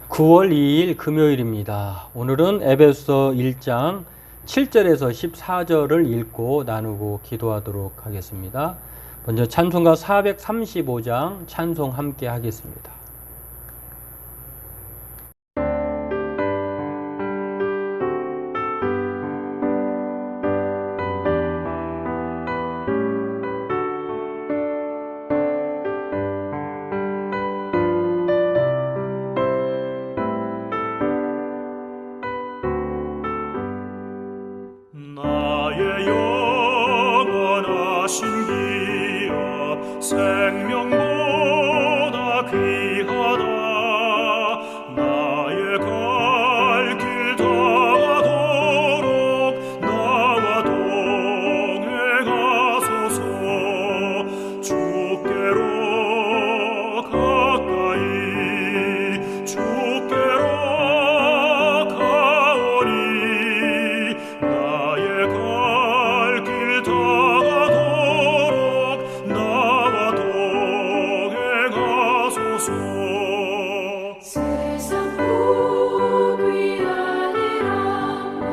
9월 2일 금요일입니다. 오늘은 에베소 1장 7절에서 14절을 읽고 나누고 기도하도록 하겠습니다. 먼저 찬송가 435장 찬송 함께 하겠습니다. 나의 영원하신 기업 생명보다 귀하다. 나의 갈 길 다가도록 나와 동행하소서. 주께로 가까이 주께로 가오니 나의 갈 길 다가도록 나와 동행하소서. 세상 복 위한 일함과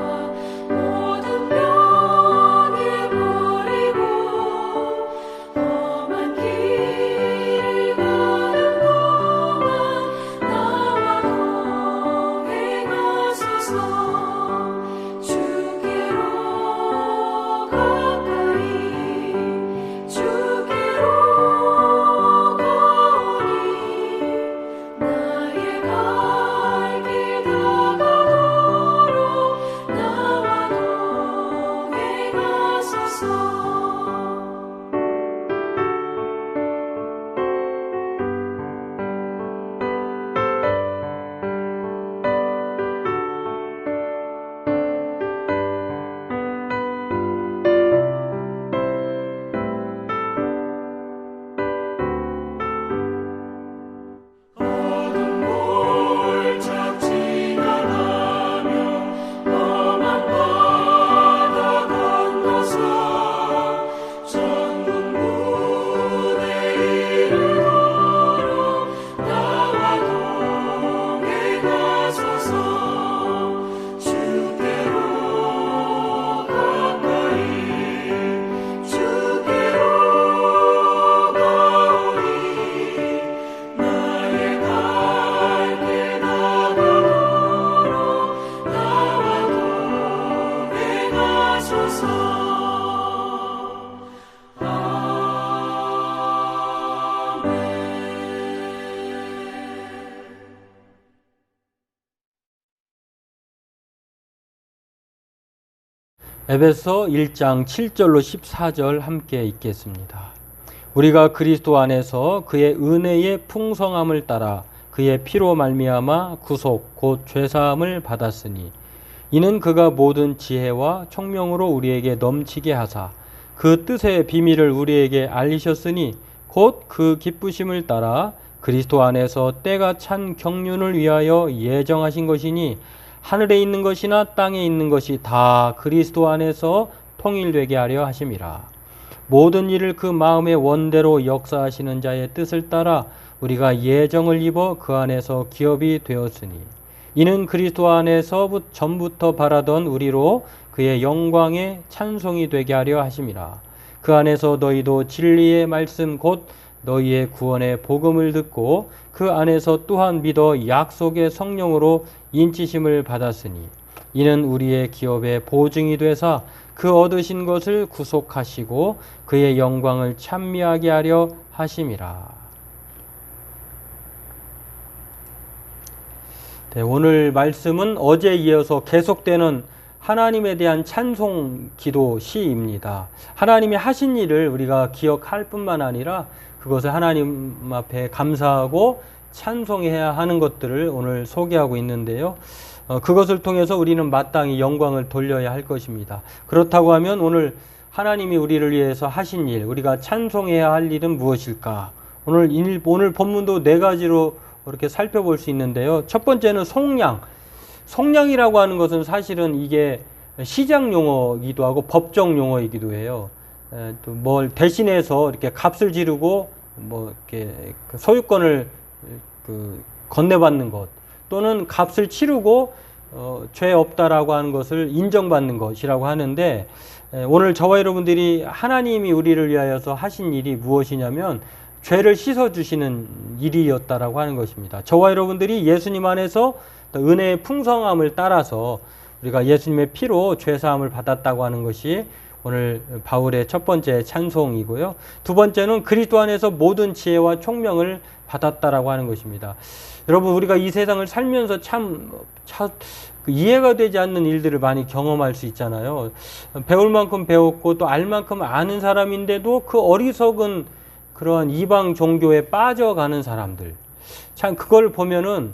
모든 명예 버리고 험한 길을 가는 동안 나와 동행하소서. 주께로 가까이 주께로 가오니 나의 갈 길 다가도록 나와 동행하소서. 어둠 골짝 지나가며 험한 바다 건너서 천국 문에 이르도록 나와 동행하소서. 주께로 가까이 주께로 가오니 나의 갈 길 다가도록 나와 동행하소서. 에베소 1장 7절로 14절 함께 읽겠습니다. 우리가 그리스도 안에서 그의 은혜의 풍성함을 따라 그의 피로 말미암아 구속 곧 죄사함을 받았으니 이는 그가 모든 지혜와 총명으로 우리에게 넘치게 하사 그 뜻의 비밀을 우리에게 알리셨으니 곧 그 기쁘심을 따라 그리스도 안에서 때가 찬 경륜을 위하여 예정하신 것이니 하늘에 있는 것이나 땅에 있는 것이 다 그리스도 안에서 통일되게 하려 하심이라. 모든 일을 그 마음의 원대로 역사하시는 자의 뜻을 따라 우리가 예정을 입어 그 안에서 기업이 되었으니 이는 그리스도 안에서 전부터 바라던 우리로 그의 영광의 찬송이 되게 하려 하심이라. 그 안에서 너희도 진리의 말씀 곧 너희의 구원의 복음을 듣고 그 안에서 또한 믿어 약속의 성령으로 인치심을 받았으니 이는 우리의 기업의 보증이 되사 그 얻으신 것을 구속하시고 그의 영광을 찬미하게 하려 하심이라. 네, 오늘 말씀은 어제에 이어서 계속되는 하나님에 대한 찬송 기도 시입니다. 하나님이 하신 일을 우리가 기억할 뿐만 아니라 그것을 하나님 앞에 감사하고 찬송해야 하는 것들을 오늘 소개하고 있는데요. 그것을 통해서 우리는 마땅히 영광을 돌려야 할 것입니다. 그렇다고 하면 오늘 하나님이 우리를 위해서 하신 일, 우리가 찬송해야 할 일은 무엇일까? 오늘 본문도 네 가지로 이렇게 살펴볼 수 있는데요. 첫 번째는 속량. 속량이라고 하는 것은 사실은 이게 시장 용어이기도 하고 법정 용어이기도 해요. 또 뭘 대신해서 이렇게 값을 지르고 뭐 이렇게 소유권을 건네받는 것, 또는 값을 치르고 죄 없다라고 하는 것을 인정받는 것이라고 하는데, 오늘 저와 여러분들이 하나님이 우리를 위하여서 하신 일이 무엇이냐면 죄를 씻어주시는 일이었다라고 하는 것입니다. 저와 여러분들이 예수님 안에서 은혜의 풍성함을 따라서 우리가 예수님의 피로 죄사함을 받았다고 하는 것이 오늘 바울의 첫 번째 찬송이고요. 두 번째는 그리스도 안에서 모든 지혜와 총명을 받았다라고 하는 것입니다. 여러분, 우리가 이 세상을 살면서 참 이해가 되지 않는 일들을 많이 경험할 수 있잖아요. 배울 만큼 배웠고 또 알 만큼 아는 사람인데도 그 어리석은 그러한 이방 종교에 빠져가는 사람들. 참 그걸 보면은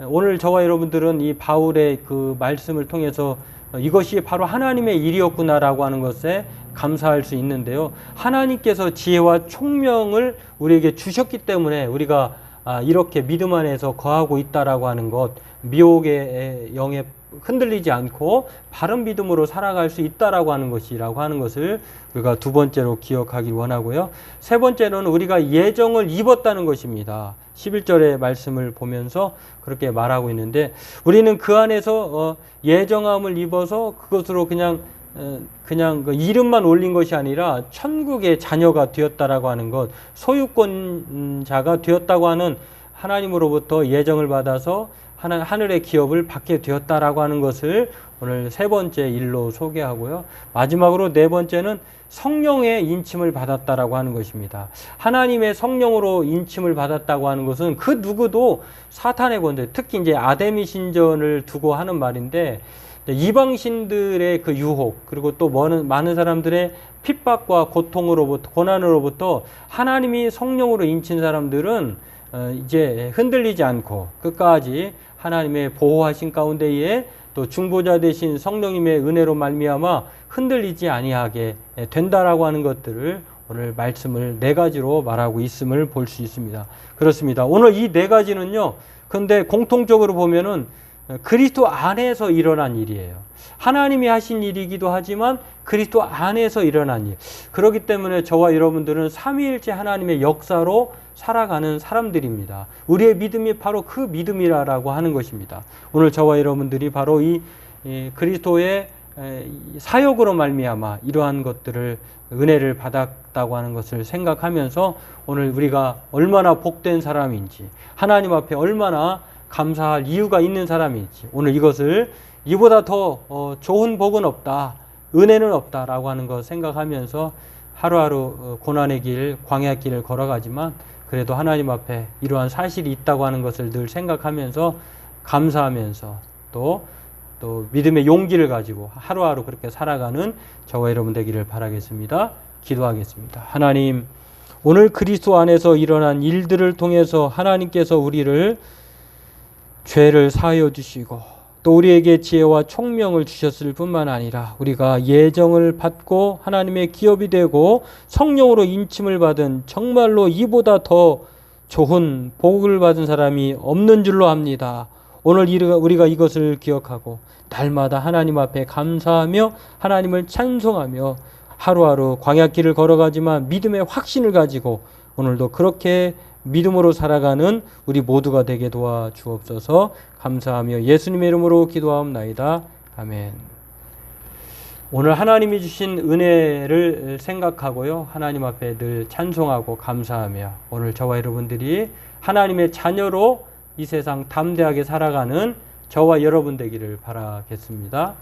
오늘 저와 여러분들은 이 바울의 그 말씀을 통해서 이것이 바로 하나님의 일이었구나라고 하는 것에 감사할 수 있는데요. 하나님께서 지혜와 총명을 우리에게 주셨기 때문에 우리가 이렇게 믿음 안에서 거하고 있다라고 하는 것, 미혹의 영에 흔들리지 않고 바른 믿음으로 살아갈 수 있다라고 하는 것이라고 하는 것을 우리가 두 번째로 기억하기 원하고요. 세 번째로는 우리가 예정을 입었다는 것입니다. 11절의 말씀을 보면서 그렇게 말하고 있는데, 우리는 그 안에서 예정함을 입어서 그것으로 그냥 그 이름만 올린 것이 아니라 천국의 자녀가 되었다라고 하는 것, 소유권자가 되었다고 하는 하나님으로부터 예정을 받아서 하늘의 기업을 받게 되었다라고 하는 것을 오늘 세 번째 일로 소개하고요. 마지막으로 네 번째는 성령의 인침을 받았다라고 하는 것입니다. 하나님의 성령으로 인침을 받았다고 하는 것은 그 누구도 사탄의 권세, 특히 이제 아데미 신전을 두고 하는 말인데, 이방신들의 그 유혹, 그리고 또 많은 사람들의 핍박과 고통으로부터, 고난으로부터 하나님이 성령으로 인친 사람들은 이제 흔들리지 않고 끝까지 하나님의 보호하신 가운데에 또 중보자 되신 성령님의 은혜로 말미암아 흔들리지 아니하게 된다라고 하는 것들을 오늘 말씀을 네 가지로 말하고 있음을 볼 수 있습니다. 그렇습니다. 오늘 이 네 가지는요, 근데 공통적으로 보면은 그리스도 안에서 일어난 일이에요. 하나님이 하신 일이기도 하지만 그리스도 안에서 일어난 일. 그렇기 때문에 저와 여러분들은 삼위일체 하나님의 역사로 살아가는 사람들입니다. 우리의 믿음이 바로 그 믿음이라고 하는 것입니다. 오늘 저와 여러분들이 바로 이 그리스도의 사역으로 말미암아 이러한 것들을 은혜를 받았다고 하는 것을 생각하면서 오늘 우리가 얼마나 복된 사람인지, 하나님 앞에 얼마나 감사할 이유가 있는 사람인지, 오늘 이것을 이보다 더 좋은 복은 없다, 은혜는 없다라고 하는 것 생각하면서 하루하루 고난의 길, 광야 길을 걸어가지만 그래도 하나님 앞에 이러한 사실이 있다고 하는 것을 늘 생각하면서 감사하면서 또 믿음의 용기를 가지고 하루하루 그렇게 살아가는 저와 여러분 되기를 바라겠습니다. 기도하겠습니다. 하나님, 오늘 그리스도 안에서 일어난 일들을 통해서 하나님께서 우리를 죄를 사하여 주시고 또 우리에게 지혜와 총명을 주셨을 뿐만 아니라 우리가 예정을 받고 하나님의 기업이 되고 성령으로 인침을 받은 정말로 이보다 더 좋은 복을 받은 사람이 없는 줄로 압니다. 오늘 우리가 이것을 기억하고 날마다 하나님 앞에 감사하며 하나님을 찬송하며 하루하루 광야길을 걸어가지만 믿음의 확신을 가지고 오늘도 그렇게 믿음으로 살아가는 우리 모두가 되게 도와주옵소서. 감사하며 예수님의 이름으로 기도하옵나이다. 아멘. 오늘 하나님이 주신 은혜를 생각하고요, 하나님 앞에 늘 찬송하고 감사하며 오늘 저와 여러분들이 하나님의 자녀로 이 세상 담대하게 살아가는 저와 여러분 되기를 바라겠습니다.